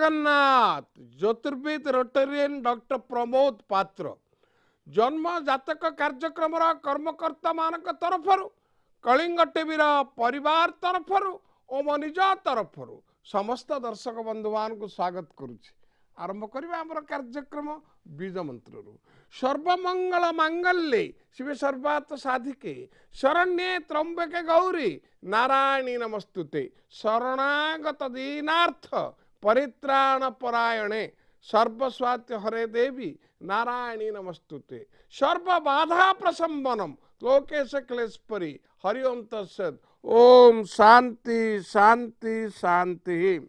Jagannath. ज्योतिर्विद Rotarian doctor Pramod पात्र जन्म जातक कार्यक्रम कर्मकर्ता मान तरफ कलिंग टीवी परिवार तरफ और मो निज तरफ समस्त दर्शक बंधु मान को स्वागत करुच्ची। आरंभ करवा आम कार्यक्रम बीज मंत्र सर्वमंगल मांगल्ये शिव सर्वार्थ साधिके शरण्ये त्र्यंबके गौरी नारायणी नमस्तुते शरणागत दीनार्थ परित्राण परायणे सर्वस्वात्य हरे देवी नारायणी नमस्तुते सर्व बाधा प्रशंबनम लोकेश क्लेशपरी हरि ओम तत्सत। ओम शांति शांति शांति।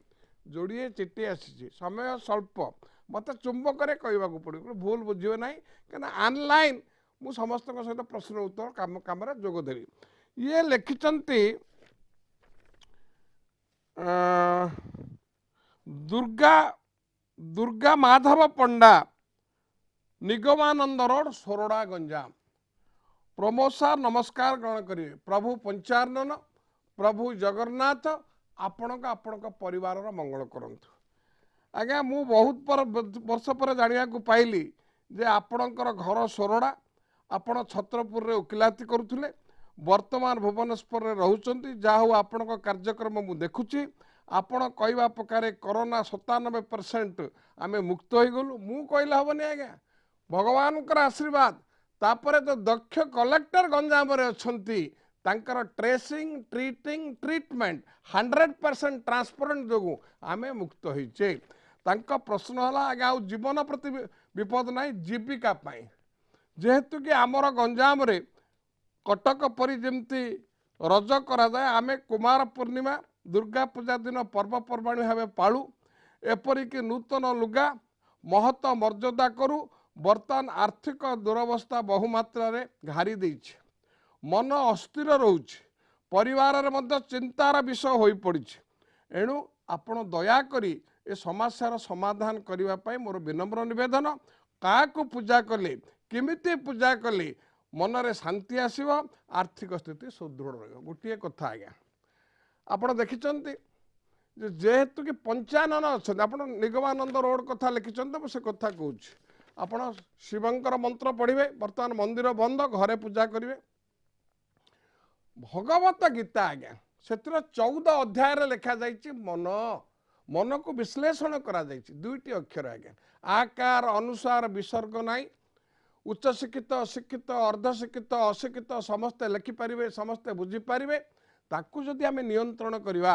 जोड़िए चिट्ठी आसी समय स्वल्प मत चुंबक कहवाक पड़ो भूल बुझे ना क्या ऑनलाइन मु समस्त सहित प्रश्न उत्तर काम कम जोगदेवी। ये लिखिंट दुर्गा दुर्गा माधव पंडा निगमानंद रोड सोरडा गंजाम। प्रमोद सार नमस्कार ग्रहण करेंगे। प्रभु पंचानन प्रभु जगन्नाथ आपण परिवार मंगल करंतु। आज्ञा मु बहुत वर्ष पर जाना पाइली जे आपणकर घर सोरडा आपण छत्रपुर रे उकिलाती करुले वर्तमान भुवनेश्वर रे रहउचंती। जा हो आपण कार्यक्रम मु देखुची आपण कहवा प्रकार कोरोना 97% आमे मुक्त हो गलु। मु कहला हबनी आज्ञा भगवान आशीर्वाद तापर तो दक्ष कलेक्टर गंजाम रे अछंती तांकर ट्रेसिंग ट्रीटिंग ट्रीटमेंट 100% ट्रांसपेरेंट जोगु आमे मुक्त होइचे। तांका प्रश्न हला आज्ञा जीवन प्रति विपद नहीं जीविका पाई जेहेतु कि आमर गंजाम रे कटक परी जमती रज करा जाए आमे कुमार पूर्णिमा दुर्गा पूजा दिन पर्वपर्वाणी भाव पालू एपरिक नूतन लुगा महत मर्यादा करू। बर्तमान आर्थिक दुरवस्था बहुमात्रा रे घारी देइछ मन अस्थिर रोच परिवार मध्य चिंतार विषय हो पड़ी। एणु आपण दयाकरी ए समस्यार समाधान करने मोर विनम्र निवेदन क्या पूजा कले किमिति पूजा कले मनरे शांति आसीबो आर्थिक स्थिति सुदृढ़ रहिबो। गोटे कथा आज्ञा आपण देखिचंती जेहेतु कि पंचानन अच्छा आप निगमानंद रोड कथा लिखिंट से कथा कहूँ आपण शिवंकर मंत्र पढ़े बर्तमान मंदिर बंद घरे पूजा करेंगे। भगवत गीता आज्ञा से 14 अध्याय लिखा जाइए मन मन को विश्लेषण करा दुईटी अक्षर आज्ञा आकार अनुसार विसर्ग नाई उच्च शिक्षित अशिक्षित अर्धशिक्षित अशिक्षित समस्ते लिखिपारे समस्ते बुझीपारे ताकू जदि आम नियंत्रण करवा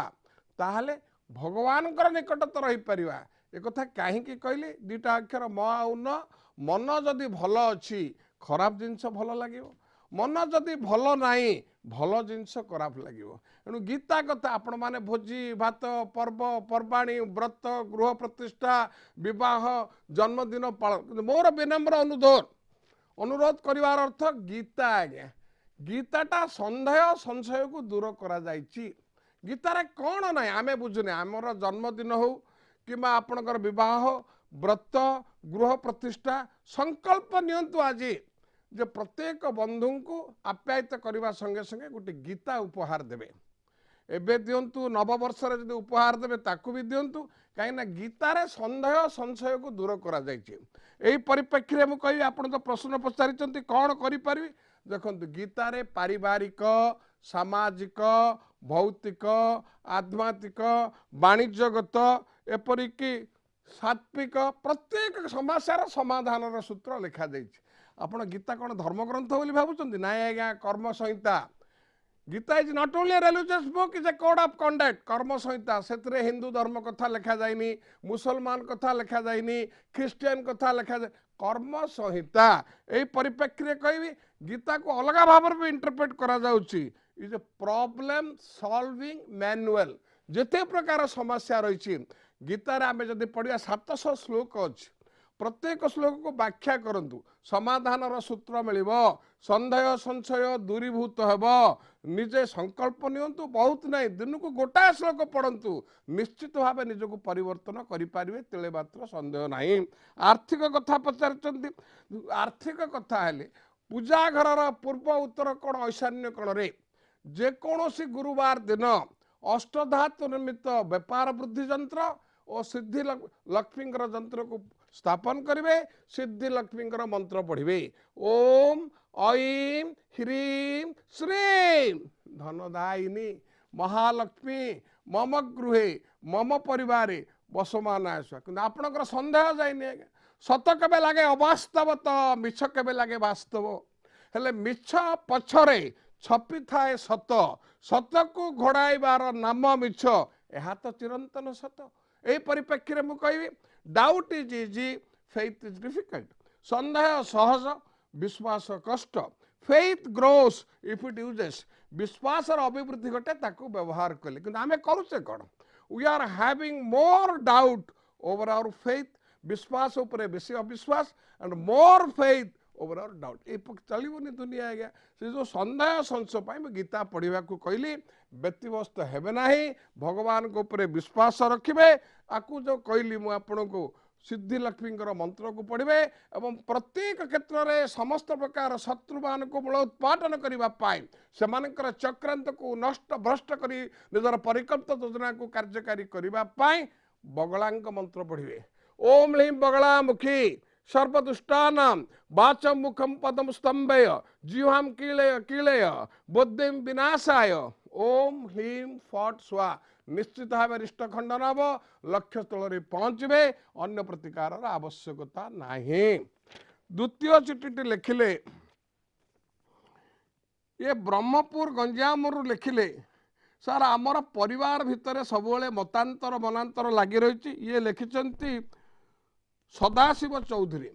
ताहले भगवान निकटत रही पारिबा। एक कथा कहीं कहली दुईटा अक्षर म आउ न मन जदि भल अच्छी खराब जिनस भल लगे मन जदि भल नहीं भल जिनस खराब लगे। एणु गीता कथा आपण माने भोजी भात पर्व पर्वाणी व्रत गृह प्रतिष्ठा विवाह जन्मदिन पालन मोर विनम्र अनुरोध करिवार अर्थ गीता आज्ञा गीताटा संदेह संशय को दूर करा जाइछि। गीतारे कौन ना आमे बुझुने आमर जन्मदिन हो कि आपणकर विवाह व्रत गृह प्रतिष्ठा संकल्प नियंतु आज जे प्रत्येक बंधु को आप्यायित करने संगे संगे गोटे गीता उपहार देवे एबे दिंतु नववर्ष जब उपहार देवे ताकू भी दिंतु कहीं गीतार संदेह संशय को दूर करा यही परिप्रेक्षी में कही आप तो प्रश्न पचारि कौन करी देखो गीतार पारिवारिक सामाजिक भौतिक आध्यात्मिक वाणिज्यगत एपरिक सात्विक प्रत्येक समस्यार समाधान सूत्र लिखा जाइए। आपण गीता कौन धर्मग्रंथ बोली भावुं ना आज्ञा कर्म संहिता Gita is not only religious book is a code of conduct कर्म संहिता से हिंदू धर्म कथा लिखा जाए मुसलमान कथा लिखा जाए ख्रीस्टियन कथा लिखा जाए कर्म संहिता यही परिप्रेक्षी कहि गीता को अलग भाव में इंटरप्रेट करा जाउची is a problem solving manual जिते प्रकार समस्या रही गीतार आम जब पढ़िया 700 श्लोक अच्छी प्रत्येक श्लोक को व्याख्या करंतु समाधान सूत्र मिल संदेह संशय दूरीभूत हेब निजे संकल्प नियंतु बहुत नहीं दिन को गोटाए श्लोक पढ़ंतु निश्चित भाव निजक परिवर्तन करें तेले मात्र संदेह नहीं। आर्थिक कथा पचार आर्थिक कथा है पूजा घर पूर्व उत्तर कोण ईशान्य कोण जेकोसी गुरुवार दिन अष्टधातु निर्मित व्यापार वृद्धि यंत्र और सिद्धि लक्ष्मी यंत्र को स्थापन करेंगे सिद्धि लक्ष्मी मंत्र पढ़े ओम ऐं ह्रीं श्रीं धनदायिनी महालक्ष्मी मम गृहे मम परिवार बसमानाय स्वाहा आपणकर सन्देह जाइए आज्ञा सत केबे लगे अवास्तव तो मिछ केबे लगे वास्तव हेले मिछ पछरे छपी थाए सत सत को घोड़ाइबार नाम मिछ यह तो चिरंतन सत यही परिप्रेक्षी में कहि doubt is easy faith is difficult संदेह सहज विश्वास कष्ट faith grows if it uses विश्वास अभिवृद्धि घटे ताकू व्यवहार कले कि आम करुचे कौन we are having more doubt over our faith विश्वास उपरे बेसी अविश्वास and more faith over our doubt ये चलनी दुनिया आज्ञा से जो संदेह संशय मैं गीता पढ़ा कहली व्यतिव्यस्त हेबे नहीं भगवान को उपरे विश्वास रखिए आपको जो कहली मुझे आपन को सिद्धि लक्ष्मी मंत्र को पढ़े एवं प्रत्येक क्षेत्र में समस्त प्रकार शत्रु मान को मूल उत्पादन करने से चक्रांत को नष्ट भ्रष्ट कर निजर परिकल्पित योजना को कार्यकारी करने बगला मंत्र पढ़े ओम ह्लीं बगला मुखी सर्वदुष्टानां वाचं मुखं पदं स्तंभय जीवां कीलय कीलय बुद्धिं विनाशाय ओम ह्लीं फट स्वाहा निश्चित भाव रिष्ट खंडन हम लक्ष्य स्थल में पहुँचे अन्य प्रतिकार आवश्यकता नहीं। द्वितीय चिठी लिखिले ये ब्रह्मपुर गंजाम लिखिले सर आमर परिवार भितर सब मतांतर मनांतर लगी रही ये लिखिं सदाशिव चौधरी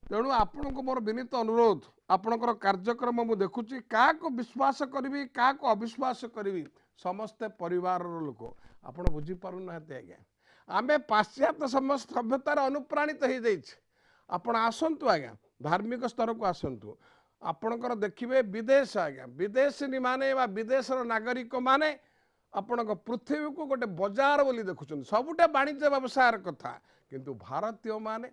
तेणु आपण को मोर विनीत अनुरोध आपणकर कार्यक्रम मुझे देखुची क्या विश्वास करी क्या अविश्वास करी समस्ते परिवार लोक आपण बुझीपार ना आज्ञा आम पाश्चात्य सभ्यतार अनुप्राणित हो जापण आसतु आज्ञा धार्मिक स्तर को आसतु आपणकर देखिए विदेश आज्ञा विदेशी माने विदेशर नागरिक माने आपण पृथ्वी को गोटे बजार बोली देखुं सबुटे वाणिज्य व्यवसाय कथा किंतु भारतीय माने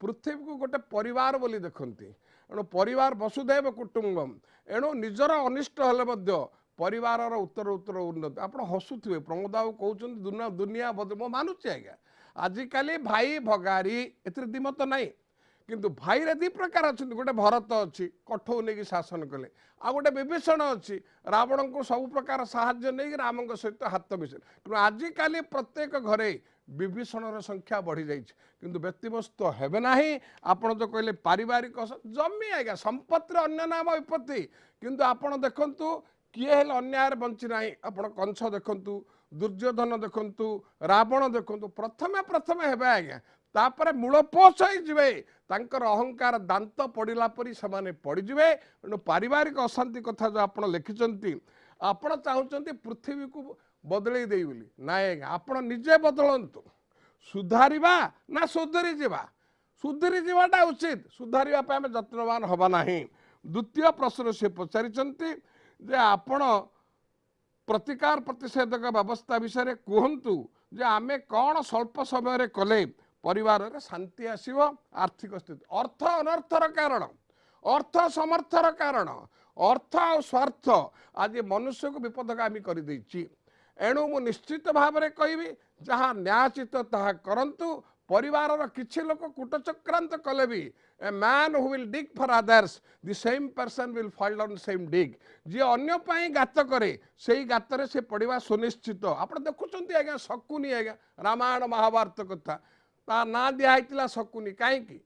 पृथ्वी को गोटे परिवार बोली देखती एणु परिवार वसुधैव कुटुंबम एणु निजर अनिष्ट हेले परिवार उत्तर उत्तर उन्नति आप हसुवे प्रमोद बाबू कहते दुनिया बदल मो मानुची आज्ञा आजिकल भाई भगारी एतिर दिमत नहीं किंतु भाई रे दी प्रकार अच्छा गोटे भरत अच्छी कठौ नहीं शासन कले आ गोटे विभीषण अच्छी रावण को सब प्रकार साहाय्य नहीं राम सहित हाथ मिशन कि आजिकल प्रत्येक घरे विभीषण संख्या बढ़ी जाइए किंतु व्यक्तिवस्त हेबे नहीं आपण जो कहले पारिवारिक जमी आज्ञा संपत्तिर अन्य नाम विपत्ति किंतु आपण देखंतु किए हेल अन्याय बंची ना आपण कंस देखंतु दुर्योधन देखंतु रावण देखंतु प्रथमे प्रथमे हेबे आज्ञा तापर मूल पोष होइजिवे तांकर अहंकार दांत पड़िला परी समाने पड़िजिवे एणु पारिवारिक अशांति कथा जो आपण लिखिचंती आपण चाहुचंती पृथ्वी को बदलई देई बोली नाय आज्ञा आपण निजे बदलंतु सुधारिबा ना सुधरी जीवा सुधरी जीवाटा उचित सुधारिबा पे हम यत्नवान हबा नाही। द्वितीय प्रश्न से पचारिचंती जे आपण प्रतिकार प्रतिषेधक व्यवस्था विषय कहतु जे आमे कौन स्वल्प समय कले परिवार रे शांति आसीबो आर्थिक स्थिति अर्थ अनर्थर कारण अर्थ समर्थर कारण अर्थ और स्वार्थ आज मनुष्य को विपदगामी कर देछि एणु मु निश्चित भाव में कहबी जहाँ न्यायचित ताहा करंतु परिवार किछि लोक कूटचक्रांत कले भी a man who will dig for others the same person will fall down same dig जी अन्य पाई गात करे सेही गातरे से पड़िबा सुनिश्चित आपण देखुचंती आज्ञा शकुनी आज्ञा रामायण महाभारत कथा ता ना दिया शकुनी कहीं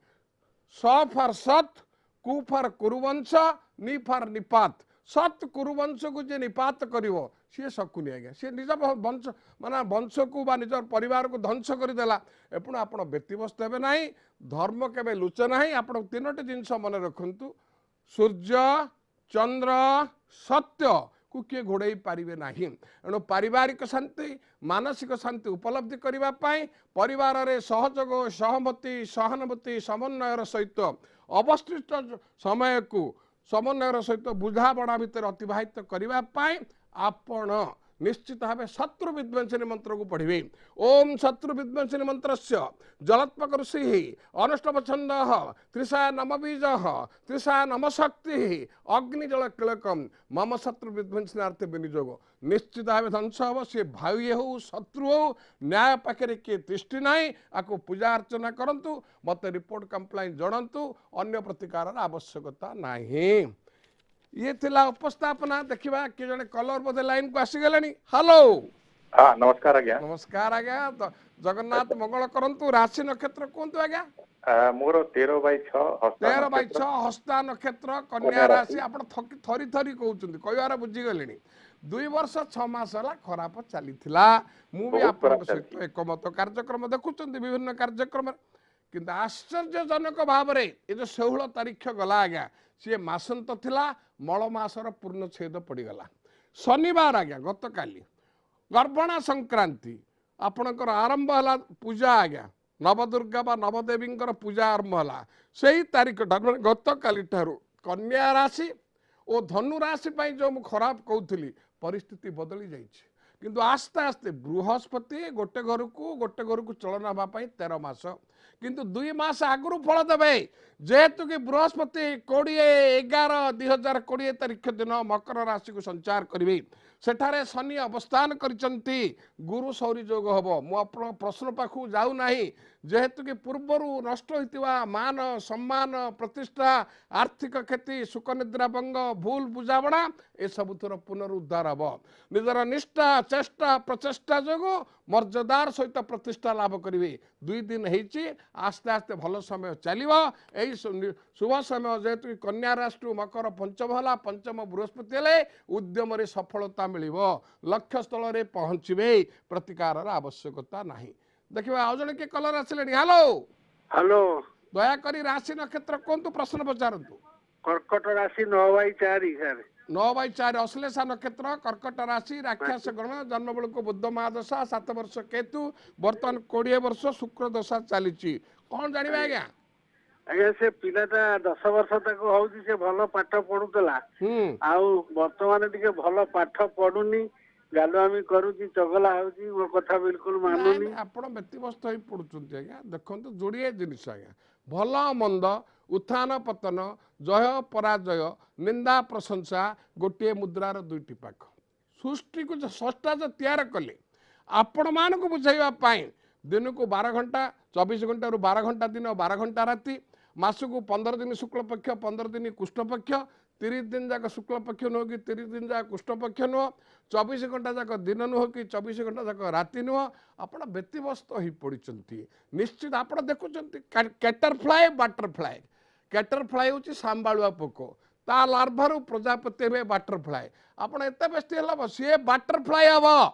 स फॉर सत कु फॉर कुरुवंश नि फॉर निपात सत कुरुवंश को जे निपात करिवो सी शकुनी आज्ञा सी निज वंश माना वंश को बा निज परिवार को ध्वंस करदेला एपुण आपण व्यक्तिवस्त हेबे नाही धर्म केबे लुचे नाही आपण तीनोटी जिनस मन रखंतु सूर्य चंद्र सत्य को किए घोड़े पारिबे नाही एणु पारिवारिक शांति मानसिक शांति उपलब्धि करिबा पाई परिवार रे सहयोग सहमति सहानुभूति समन्वयर सहित अवस्थित समय को समन्वयर सहित बुझाबणा भितर अतिवाहित करिबा पाई आपण निश्चित भाव शत्रु विध्वंसनी मंत्र को पढ़े। ओम शत्रु विध्वंसनी मंत्र जलत्मक ऋषि अनुष्टव छंद त्रिशा नम बीज त्रिशा नम शक्ति अग्निजल किलकम मम शत्रु विध्वंसनार्थ विनियोग निश्चित भाव ध्वंस हम सी भाई हो शत्रु हो न्याय पाखे किए तिष्टि ना आपको पूजा अर्चना करूँ मत रिपोर्ट कंप्लेन जनातु अन्य प्रतिकार आवश्यकता नहीं। ये थिला उपस्थापना देखिबा कि जने कलर बोधे लाइन को आसीगले। हेलो हाँ नमस्कार आज्ञा। नमस्कार आज्ञा तो जगन्नाथ मंगल करंतु राशि नक्षत्र कोंतु आज्ञा मोर 13/6 13/6 हस्ता नक्षत्र कन्या राशि आपण थरी थरी कहउचंदी कयवार बुझी गलेनी 2 वर्ष 6 मास हला खराब चलीथिला मु भी आपन सहित एकमत कार्यक्रम देखुचंदी विभिन्न कार्यक्रम किंतु आश्चर्यजनक भाव रे ए जो 16 तारीख गला आज्ञा सी मासंत थिला मल मासर पूर्ण छेद पड़गला शनिवार आज्ञा गत काली गर्भणा संक्रांति आपणकर आरंभ है पूजा आज्ञा नवदुर्गा बा नवदेवी पूजा आरंभ है से तारीख गत काली कन्या राशि और धनु राशि जो मु खराब कहूली परिस्थिति बदली जाइए किंतु आस्ते आस्ते बृहस्पति गोटे घर को चलन हाँपाई 13 मास किंतु 2 मास आगु फल देवे जेहेतु कि बृहस्पति 20/11/2020 तारीख दिन मकर राशि को संचार करेंगे सेठारे शनि अवस्थान करिसंती गुरु सौरी योग हम मु प्रश्न पाखु जाऊ नाही जेहेतु कि पूर्वर नष्ट होइतिबा मान सम्मान प्रतिष्ठा आर्थिक क्षति सुखनिद्रा भंग भूल बुझावणा ए सबुथर पुनरुद्धार हम निजर निष्ठा चेष्टा प्रचेष्टा जोग मर्यादार सहित प्रतिष्ठा लाभ करेंगे 2 दिन होइछि आस्ते आस्ते भल समय चलिबो एई शुभ समय जेहेतु कि कन्या राशि मकर पंचम हला पंचम बृहस्पति हेले उद्यम रे सफलता मिलिबो लक्ष्य स्थल रे पहुँचबे प्रतिकार आवश्यकता नहीं। देखिबा आ जने के कलर आसिले। हेलो हेलो दया करी राशि नक्षत्र कोंतु प्रश्न पचारंतु। कर्कट राशि 9/4 सर 9/4 अश्लेषा नक्षत्र कर्कट राशि राक्षस गण जन्म बेल को बुद्ध महादशा 7 वर्ष केतु वर्तमान 20 वर्ष शुक्र दशा चली कौन जानवे आज्ञा आज्ञा से पिलाटा 10 वर्ष तक होउची से भलो पाठ पढुतला आउ वर्तमान टिके भलो पाठ पढुनी गालुआमी करूची चगला होउची वो कथा बिल्कुल मानुनी आपण व्यतिव्यस्त होई पडुचंती आज्ञा देखंतु जोड़िए जिनिस आज्ञा भल मंद उत्थान पतन जय पराजय निंदा प्रशंसा गोटे मुद्रार 2टी पाख सृष्टि को सष्टा जो तैयार कले आपण मान को बुझाइबा पाई दिन को 12 घंटा 24 घंटा रु 12 घंटा दिन 12 घंटा राति मास को 15 दिन शुक्ल पक्ष 15 दिन कृष्ण पक्ष 30 दिन जाक शुक्ल पक्ष नुह कि 30 दिन जाक कृष्ण पक्ष नुह 24 घंटा जाक दिन नुह कि 24 घंटा जाक राति नुह आपण व्यतिव्यस्त हो पड़ती निश्चित आप देखुं कैटरफ्लाए बटरफ्लाए कैटरफ्लाए हूँ सांबाळुआ पोक ता लार्भारू प्रजापति हे बटरफ्लाए आपण एत बेस्ट है सी बटरफ्लाए हम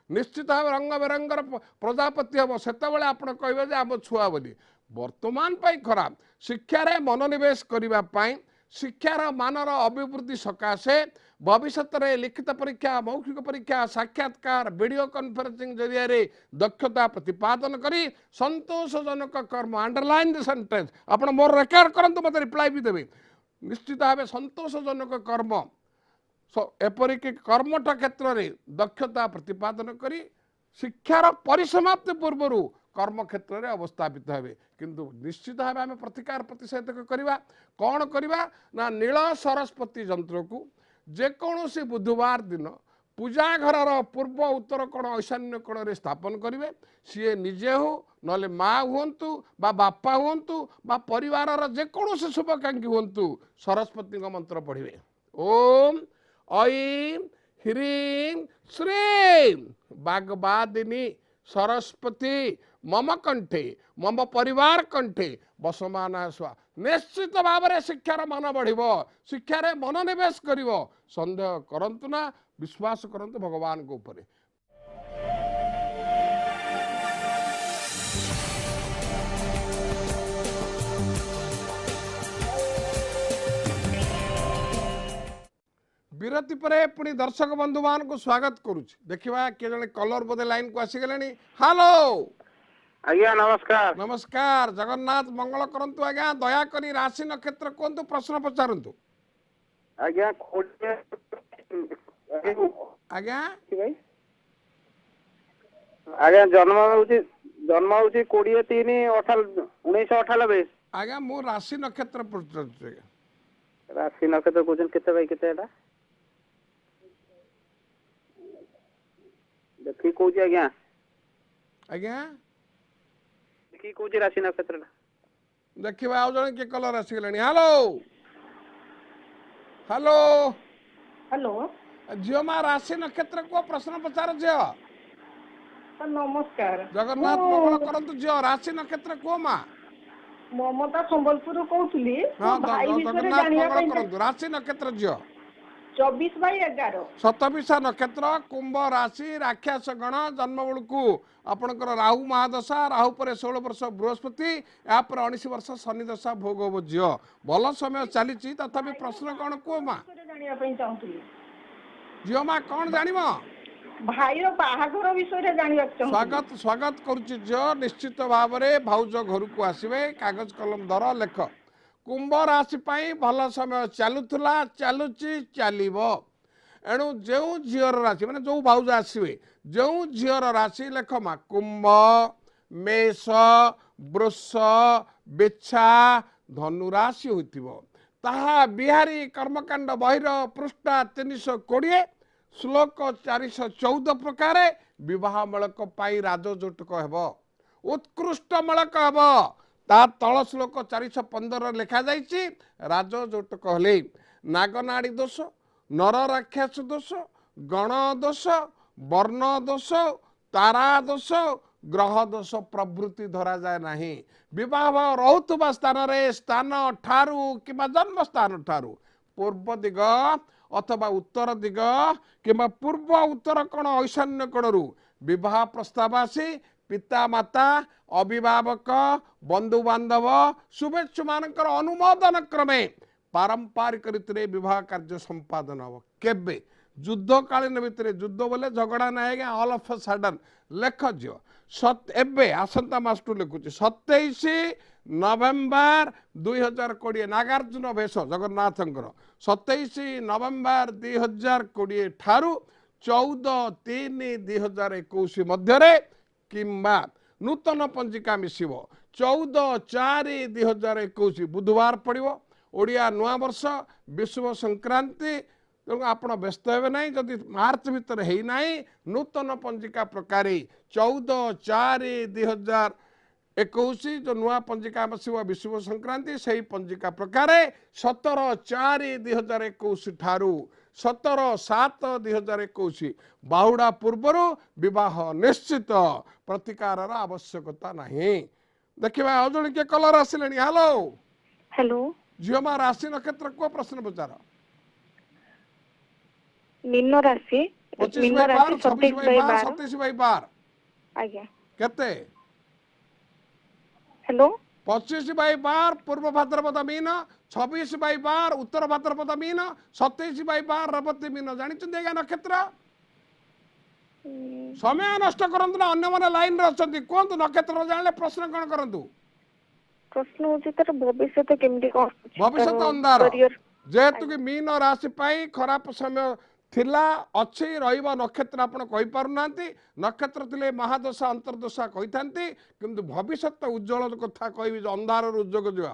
निश्चित भाव रंग बेरंगर प्रजापति हम से कहे आम छुआ बोली वर्तमान खराब शिक्षार मनोनिवेश करने शिक्षार मानर अभिवृद्धि सकाशे भविष्य में लिखित परीक्षा मौखिक परीक्षा साक्षात्कार वीडियो कॉन्फ्रेंसिंग जरिया दक्षता प्रतिपादन करी संतोषजनक कर्म अंडरलाइन द सेंटेंस आपण मोर रेकर्ड करंतु मत रिप्लाई भी देबे निश्चित भाव संतोषजनक कर्म एपरिक कर्मठ क्षेत्र में दक्षता प्रतिपादन करी शिक्षार परिसमाप्ति पूर्व कर्म क्षेत्र में अवस्थापित हे किंतु निश्चित भाव आम प्रतिकार प्रतिषेधक करवा कौन करवा ना नील सरस्वती यंत्र को जेकोसी बुधवार दिन पूजा घर पूर्व उत्तर कोण ईशान्य कोण रे स्थापन करेंगे सी निजे हो ना माँ हूँ बा बापा हूँ बा परिवार जेकोसी शुभकांक्षी हूँ सरस्वती मंत्र पढ़े ओम ऐं ह्रीं श्रीं बागबादिनी सरस्वती मम कंठे मम परिवार कंठे बसमाना स्वा निश्चित भाव में शिक्षार मान बढ़ शिक्षार मनोनिवेश कर सन्देह करंतु ना विश्वास करंतु भगवान को ऊपर। विरति परे पुणी दर्शक बंधु मान को स्वागत करुछि देखिबा के जने कलर बोधे लाइन को आसी गेलेनी। हेलो आज्ञा नमस्कार नमस्कार जगन्नाथ मंगल करंतु आज्ञा दया करी राशि नक्षत्र कोंतु प्रश्न पचारंतु। आज्ञा आज्ञा ଆଜ୍ଞା ଜନ୍ମ ହଉଛି 20/3/1998। ଆଜ୍ଞା ମୁଁ ରାଶି ନକ୍ଷତ୍ର ପଚାରୁଛି ଆଜ୍ଞା। ରାଶି ନକ୍ଷତ୍ର କହୁଛନ୍ତି କେତେ ଭାଇ କେତେ ଏଟା ଦେଖିକି କହୁଛି ଆଜ୍ଞା ଆଜ୍ଞା ଦେଖିକି କହୁଛି ରାଶି ନକ୍ଷତ୍ରଟା। ଦେଖିବା ଆଉ ଜଣେ କିଏ କଲର ଆସିଗଲାଣି। ହ୍ୟାଲୋ ହ୍ୟାଲୋ ହ୍ୟାଲୋ ଝିଅ ମା ରାଶି ନକ୍ଷତ୍ର କୁହ ପ୍ରଶ୍ନ ପଚାର ଝିଅ। ସାର୍ ନମସ୍କାର। ଜଗନ୍ନାଥ ମଙ୍ଗଳ ମୁଁ କରନ୍ତୁ ଝିଅ। ରାଶି ନକ୍ଷତ୍ର କୁହ ମା। ମମତା ସମ୍ବଲପୁରରୁ କହୁଥିଲି। ହଁ ମୋ ଭାଇ ବିଷୟରେ ଜଗନ୍ନାଥ ଜାଣିବା ମଙ୍ଗଳ ପାଇଁ କରନ୍ତୁ। ରାଶି ନକ୍ଷତ୍ର ଝିଅ 24/11। ଶତବିଶା ନକ୍ଷତ୍ର କୁମ୍ଭ ରାଶି ରାକ୍ଷସ ଗଣ ଜନ୍ମ ବେଳକୁ ଆପଣଙ୍କର ରାହୁ ମହାଦଶା ରାହୁ ପରେ 16 ବର୍ଷ ବୃହସ୍ପତି ଏହାପରେ 19 ବର୍ଷ ଶନି ଦଶା ଭୋଗ ହବ ଝିଅ। ଭଲ ସମୟ ଚାଲିଛି ତଥାପି ପ୍ରଶ୍ନ କଣ କୁହ ମା। ବିଷୟରେ ଜାଣିବା ପାଇଁ ଚାହୁଁଥିଲି। ଝିଅ ମା କଣ ଜାଣିବ? ଭାଇର ବାହାଘର ବିଷୟରେ ଜାଣିବାକୁ ଚାହୁଁଥିଲି। ସ୍ୱାଗତ କରୁଛି ଝିଅ। ନିଶ୍ଚିତ ଭାବରେ ଭାଉଜ ଘରକୁ ଆସିବେ। କାଗଜ କଲମ ଧର ଲେଖ। କୁମ୍ଭ ରାଶି ପାଇଁ ଭଲ ସମୟ ଚାଲୁଥିଲା ଚାଲୁଛି ଚାଲିବ। ଏଣୁ ଯେଉଁ ଝିଅର ରାଶି ମାନେ ଯେଉଁ ଭାଉଜ ଆସିବେ ଯେଉଁ ଝିଅର ରାଶି ଲେଖ ମା କୁମ୍ଭ ମେଷ ବୃଷ ବିଛା ଧନୁ ରାଶି ହୋଇଥିବ ତାହା ବିହାରୀ କର୍ମକାଣ୍ଡ ବହିର ପୃଷ୍ଠା 320 ଶ୍ଲୋକ 414 ପ୍ରକାରେ ବିବାହ ମୂଳକ ପାଇଁ ରାଜଜୋଟକ ହେବ। ଉତ୍କୃଷ୍ଟ ମୂଳକ ହେବ। ତା ତଳ ଶ୍ଲୋକ 415 ଲେଖାଯାଇଛି ରାଜଜୋଟକ ହେଲେ ନାଗନାଡ଼ି ଦୋଷ ନର ରାକ୍ଷସ ଦୋଷ ଗଣ ଦୋଷ ବର୍ଣ୍ଣ ଦୋଷ ତାରା ଦୋଷ ଗ୍ରହ ଦୋଷ ପ୍ରଭୃତି ଧରାଯାଏ ନାହିଁ। ବିବାହ ରହୁଥିବା ସ୍ଥାନରେ ସ୍ଥାନ ଠାରୁ କିମ୍ବା ଜନ୍ମ ସ୍ଥାନ ଠାରୁ ପୂର୍ବ ଦିଗ ଅଥବା ଉତ୍ତର ଦିଗ କିମ୍ବା ପୂର୍ବ ଉତ୍ତର କୋଣ ଐଶାନ୍ୟ କୋଣରୁ ବିବାହ ପ୍ରସ୍ତାବ ଆସି ପିତା ମାତା ଅଭିଭାବକ ବନ୍ଧୁବାନ୍ଧବ ଶୁଭେଚ୍ଛୁ ମାନଙ୍କର ଅନୁମୋଦନ କ୍ରମେ ପାରମ୍ପରିକ ରୀତିରେ ବିବାହ କାର୍ଯ୍ୟ ସମ୍ପାଦନ ହେବ। କେବେ ଯୁଦ୍ଧକାଳୀନ ଭିତରେ ଯୁଦ୍ଧ ବୋଲେ ଝଗଡ଼ା ନାହିଁ ଆଜ୍ଞା ଅଲ୍ ଅଫ୍ ସଡନ୍ ଲେଖ ଝିଅ। ଏବେ ଆସନ୍ତା ମାସଠୁ ଲେଖୁଛି 27 ନଭେମ୍ବର 2020 ନାଗାର୍ଜୁନ ବେଶ ଜଗନ୍ନାଥଙ୍କର 27 ନଭେମ୍ବର 2020 ଠାରୁ 14/3/2021 ମଧ୍ୟରେ କିମ୍ବା ନୂତନ ପଞ୍ଜିକା ମିଶିବ 14/4/2021 ବୁଧବାର ପଡ଼ିବ। ଓଡ଼ିଆ ନୂଆବର୍ଷ ବିଷୁବ ସଂକ୍ରାନ୍ତି। ତେଣୁ ଆପଣ ବ୍ୟସ୍ତ ହେବେ ନାହିଁ। ଯଦି ମାର୍ଚ୍ଚ ଭିତରେ ହେଇନାହିଁ ନୂତନ ପଞ୍ଜିକା ପ୍ରକାରେ 14/4/2021 ଯେଉଁ ନୂଆ ପଞ୍ଜିକା ବସିବ ବିଷୁବ ସଂକ୍ରାନ୍ତି ସେହି ପଞ୍ଜିକା ପ୍ରକାରେ 17/4/2021 ଠାରୁ 17/7/2021 ବାହୁଡ଼ା ପୂର୍ବରୁ ବିବାହ ନିଶ୍ଚିତ। ପ୍ରତିକାରର ଆବଶ୍ୟକତା ନାହିଁ। ଦେଖିବା ଆଉ ଜଣେ କିଏ କଲର ଆସିଲେଣି। ହ୍ୟାଲୋ ହ୍ୟାଲୋ ଝିଅ ମା ରାଶି ନକ୍ଷତ୍ର କୁହ ପ୍ରଶ୍ନ ପଚାର। ମୀନ ରାଶି 25/12 26/12 27/12। 27/12 ଆଜ୍ଞା କେତେ? ହ୍ୟାଲୋ 25/12 ପୂର୍ବ ଭାଦ୍ରପଦ ମୀନ 26/12 ଉତ୍ତର ଭାଦ୍ରପଦ ମୀନ 27/12 ରେବତୀ ମୀନ। ଜାଣିଛନ୍ତି ଆଜ୍ଞା ନକ୍ଷତ୍ର? ସମୟ ନଷ୍ଟ କରନ୍ତୁ ନା ଅନ୍ୟମାନେ ଲାଇନରେ ଅଛନ୍ତି। କୁହନ୍ତୁ ନକ୍ଷତ୍ର ଜାଣିଲେ ପ୍ରଶ୍ନ କଣ କରନ୍ତୁ? ପ୍ରଶ୍ନ ହଉଛି ତାର ଭବିଷ୍ୟତ କେମିତି କଣ ଅଛି? ଭବିଷ୍ୟତ ତାର ଅନ୍ଧାର। career? ଯେହେତୁ କି ମୀନ ରାଶି ପାଇଁ ଖରାପ ସମୟ ଥିଲା ଅଛି ରହିବ ନକ୍ଷତ୍ର ଆପଣ କହିପାରୁନାହାନ୍ତି। ନକ୍ଷତ୍ର ଥିଲେ ମହାଦଶା ଅନ୍ତର୍ଦଶା କହିଥାନ୍ତି କିନ୍ତୁ ଭବିଷ୍ୟତ ଉଜ୍ଜଳ କଥା କହିବି ଯେ ଅନ୍ଧାରରୁ ଉଦ୍ଯୋଗ ଯିବା।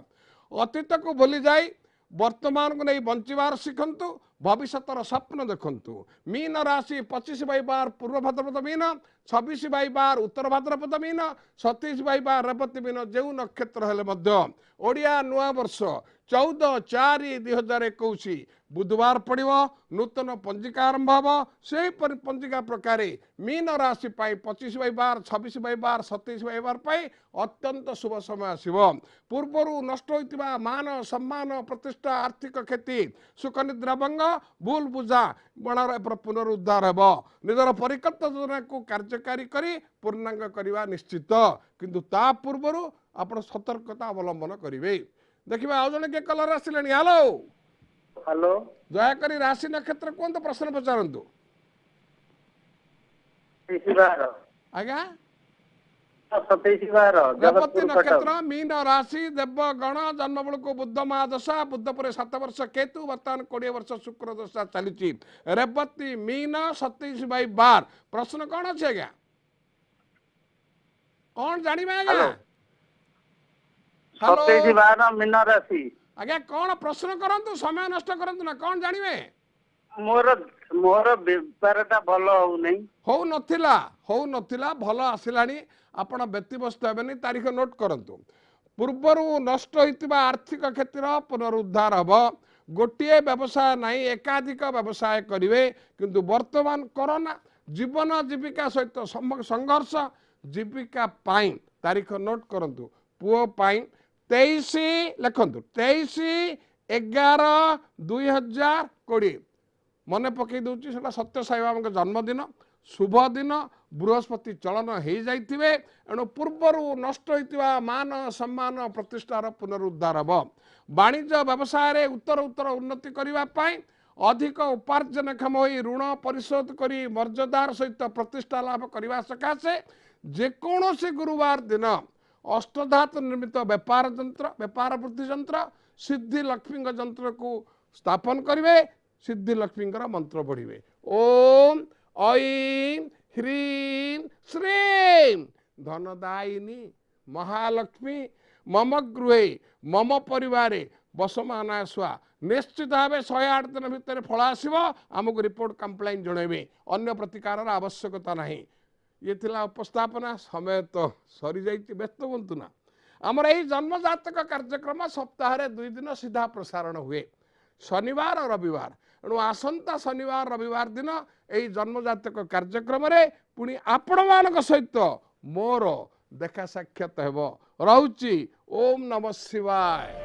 ଅତୀତକୁ ଭୁଲି ଯାଇ ବର୍ତ୍ତମାନକୁ ନେଇ ବଞ୍ଚିବାର ଶିଖନ୍ତୁ। ଭବିଷ୍ୟତର ସ୍ୱପ୍ନ ଦେଖନ୍ତୁ। ମୀନ ରାଶି 25/12 ପୂର୍ବ ଭାଦ୍ରପଦ ମୀନ 26/12 ଉତ୍ତର ଭାଦ୍ରପଦ ମୀନ 27/12 ରେବତୀ ମୀନ। ଯେଉଁ ନକ୍ଷତ୍ର ହେଲେ ମଧ୍ୟ ଓଡ଼ିଆ ନୂଆବର୍ଷ 14/4/2021 ବୁଧବାର ପଡ଼ିବ। ନୂତନ ପଞ୍ଜିକା ଆରମ୍ଭ ହେବ। ସେହିପରି ପଞ୍ଜିକା ପ୍ରକାରେ ମୀନ ରାଶି ପାଇଁ 25/12 26/12 27/12 ପାଇଁ ଅତ୍ୟନ୍ତ ଶୁଭ ସମୟ ଆସିବ। ପୂର୍ବରୁ ନଷ୍ଟ ହୋଇଥିବା ମାନ ସମ୍ମାନ ପ୍ରତିଷ୍ଠା ଆର୍ଥିକ କ୍ଷତି ସୁଖନିଦ୍ରା ଭଙ୍ଗ ଭୁଲ ବୁଝା ବଣାର ପୁନରୁଦ୍ଧାର ହେବ। ନିଜର ପରିକଳ୍ପିତ ଯୋଜନାକୁ କାର୍ଯ୍ୟକାରୀ କରି ପୂର୍ଣ୍ଣାଙ୍ଗ କରିବା ନିଶ୍ଚିତ। କିନ୍ତୁ ତା ପୂର୍ବରୁ ଆପଣ ସତର୍କତା ଅବଲମ୍ବନ କରିବେ। ଦେଖିବା ଆଉ ଜଣେ କିଏ କଲର ଆସିଲେଣି। ହ୍ୟାଲୋ ହ୍ୟାଲୋ ଦୟାକରି ରାଶି ନକ୍ଷତ୍ର କୁହନ୍ତୁ ପ୍ରଶ୍ନ ପଚାରନ୍ତୁ। 27/12 ଆଜ୍ଞା 27/12 ରେବତୀ ଜଗତପୁର ନକ୍ଷତ୍ର କଟକ। ମୀନ ରାଶି ଦେବ ଗଣ ଜନ୍ମ ବେଳକୁ ବୁଦ୍ଧ ମହାଦଶା ବୁଦ୍ଧ ପରେ 7 ବର୍ଷ କେତୁ ବର୍ତ୍ତମାନ 20 ବର୍ଷ ଶୁକ୍ର ଦଶା ଚାଲିଛି। ରେବତୀ ମୀନ 27/12 ପ୍ରଶ୍ନ କଣ ଅଛି ଆଜ୍ଞା? कौन जानिबे आज्ञा हेलो। हेलो 27/12 मीन राशि। आज्ञा कौन प्रश्न करंतु समय नष्ट करंतु ना कौन जानिबे मोर मोर बेपारटा भल हो नहीं। हो नथिला भल आसिलानी आपण व्यतिव्यस्त हेबेनी तारीख नोट करंतु पूर्वरु नष्ट होइतिबा आर्थिक क्षेत्र पुनरुद्धार हबो गोटिए व्यवसाय नहीं एकाधिक व्यवसाय करिवे किंतु वर्तमान कोरोना जीवन जीविका सहित संघर्ष जीविका पाई तारीख नोट करंतु पुओ पाई 23 लिखंतु 23/11/2020 मन पकई दूची सेटा सत्य साई बाबा जन्मदिन शुभ दिन बृहस्पति चलन हो जाइथिबे एणु पूर्वरु नष्ट होइतिबा मान सम्मान प्रतिष्ठार पुनरुद्धार हब वाणिज्य व्यवसाय रे उत्तर उत्तर उन्नति करिवा पाई अधिक उपार्जनक्षम होई ऋण परिशोध करी मर्यादार सहित प्रतिष्ठा लाभ करने सकाशे जेकोसी गुरुवार दिन अष्टधातु निर्मित व्यापार यंत्र व्यापार वृद्धि यंत्र सिद्धि लक्ष्मी यंत्र को स्थापन करेंगे सिद्धि लक्ष्मी मंत्र पढ़े ओम ऐं ह्रीं श्रीं धनदायिनी महालक्ष्मी मम गृहे मम परिवारे बसमाना स्वा निश्चित भाव 108 दिन भितर फल आसो आमको रिपोर्ट कंप्लेन जनइबे अन्य प्रतिकार आवश्यकता नहीं ये थिला उपस्थापना समय तो सरी जाइए व्यस्त हूँ ना आमर यही जन्मजातक कार्यक्रम सप्ताह 2 दिन सीधा प्रसारण हुए शनिवार और रविवार एणु आसंता शनिवार रविवार दिन यही जन्मजातक कार्यक्रम पुणी आपण मान सहित मोर देखा साक्षात हेब रहुची ओम नमः शिवाय।